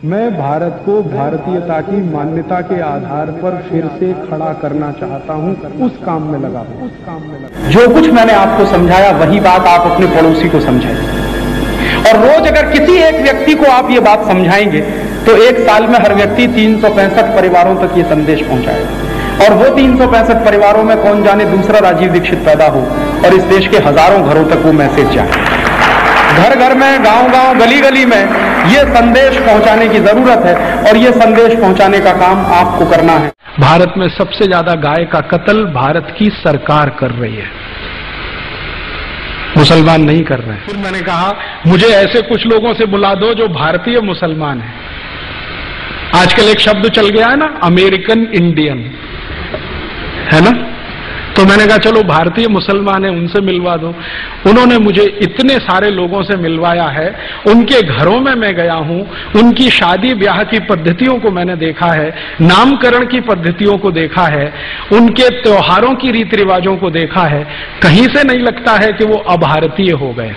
मैं भारत को भारतीयता की मान्यता के आधार पर फिर से खड़ा करना चाहता हूं, उस काम में लगा हूं। जो कुछ मैंने आपको समझाया वही बात आप अपने पड़ोसी को समझाइए, और रोज अगर किसी एक व्यक्ति को आप ये बात समझाएंगे तो एक साल में हर व्यक्ति 365 परिवारों तक ये संदेश पहुंचाएगा, और वो 365 परिवारों में कौन जाने दूसरा राजीव दीक्षित पैदा हो और इस देश के हजारों घरों तक वो मैसेज जाए। घर घर में, गांव गांव, गली गली में ये संदेश पहुंचाने की जरूरत है, और ये संदेश पहुंचाने का काम आपको करना है। भारत में सबसे ज्यादा गाय का कत्ल भारत की सरकार कर रही है, मुसलमान नहीं कर रहे हैं। फिर मैंने कहा मुझे ऐसे कुछ लोगों से बुला दो जो भारतीय मुसलमान हैं। आजकल एक शब्द चल गया है ना, अमेरिकन इंडियन, है ना। तो मैंने कहा चलो भारतीय मुसलमान है, उनसे मिलवा दो। उन्होंने मुझे इतने सारे लोगों से मिलवाया है, उनके घरों में मैं गया हूं, उनकी शादी ब्याह की पद्धतियों को मैंने देखा है, नामकरण की पद्धतियों को देखा है, उनके त्योहारों की रीति रिवाजों को देखा है। कहीं से नहीं लगता है कि वो अभारतीय हो गए।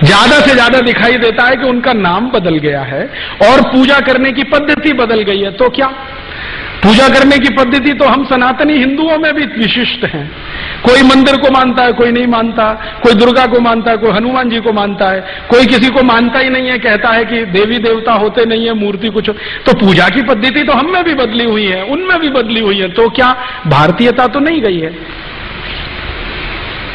ज्यादा से ज्यादा दिखाई देता है कि उनका नाम बदल गया है और पूजा करने की पद्धति बदल गई है। तो क्या पूजा करने की पद्धति तो हम सनातनी हिंदुओं में भी विशिष्ट हैं। कोई मंदिर को मानता है, कोई नहीं मानता, कोई दुर्गा को मानता है, कोई हनुमान जी को मानता है, कोई किसी को मानता ही नहीं है, कहता है कि देवी देवता होते नहीं है, मूर्ति कुछ। तो पूजा की पद्धति तो हम में भी बदली हुई है, उनमें भी बदली हुई है। तो क्या भारतीयता तो नहीं गई है?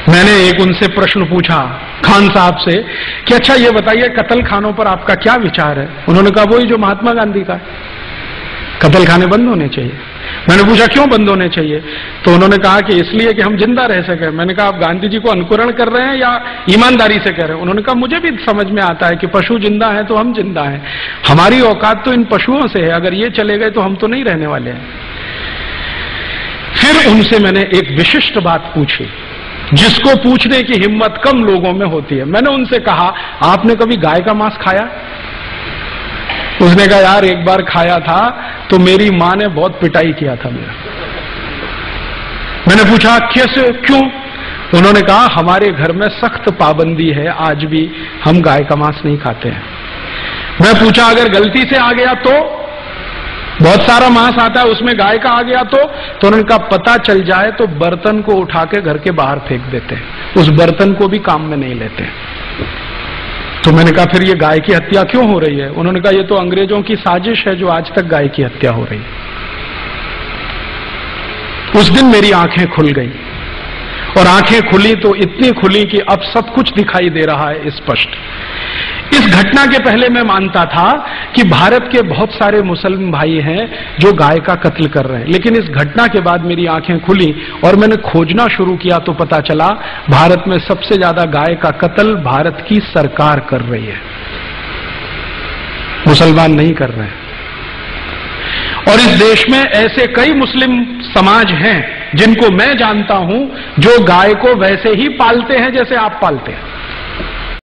मैंने एक उनसे प्रश्न पूछा खान साहब से कि अच्छा ये बताइए कत्ल खानों पर आपका क्या विचार है? उन्होंने कहा वही जो महात्मा गांधी का, कत्ल खाने बंद होने चाहिए। मैंने पूछा क्यों बंद होने चाहिए? तो उन्होंने कहा कि इसलिए कि हम जिंदा रह सके। मैंने कहा आप गांधी जी को अनुकरण कर रहे हैं या ईमानदारी से कह रहे हैं? उन्होंने कहा मुझे भी समझ में आता है कि पशु जिंदा है तो हम जिंदा हैं, हमारी औकात तो इन पशुओं से है, अगर ये चले गए तो हम तो नहीं रहने वाले हैं। फिर उनसे मैंने एक विशिष्ट बात पूछी जिसको पूछने की हिम्मत कम लोगों में होती है। मैंने उनसे कहा आपने कभी गाय का मांस खाया? उसने कहा यार एक बार खाया था तो मेरी मां ने बहुत पिटाई किया था मेरा। मैंने पूछा कैसे, क्यों? उन्होंने कहा हमारे घर में सख्त पाबंदी है, आज भी हम गाय का मांस नहीं खाते हैं। मैं पूछा अगर गलती से आ गया तो? बहुत सारा मांस आता है उसमें गाय का आ गया तो उन्होंने कहा पता चल जाए तो बर्तन को उठा के घर के बाहर फेंक देते हैं, उस बर्तन को भी काम में नहीं लेते। तो मैंने कहा फिर ये गाय की हत्या क्यों हो रही है? उन्होंने कहा ये तो अंग्रेजों की साजिश है जो आज तक गाय की हत्या हो रही है। उस दिन मेरी आंखें खुल गई, और आंखें खुली तो इतनी खुली कि अब सब कुछ दिखाई दे रहा है स्पष्ट। इस घटना के पहले मैं मानता था कि भारत के बहुत सारे मुसलमान भाई हैं जो गाय का कत्ल कर रहे हैं, लेकिन इस घटना के बाद मेरी आंखें खुली और मैंने खोजना शुरू किया तो पता चला भारत में सबसे ज्यादा गाय का कत्ल भारत की सरकार कर रही है, मुसलमान नहीं कर रहे हैं। और इस देश में ऐसे कई मुस्लिम समाज हैं जिनको मैं जानता हूं जो गाय को वैसे ही पालते हैं जैसे आप पालते हैं।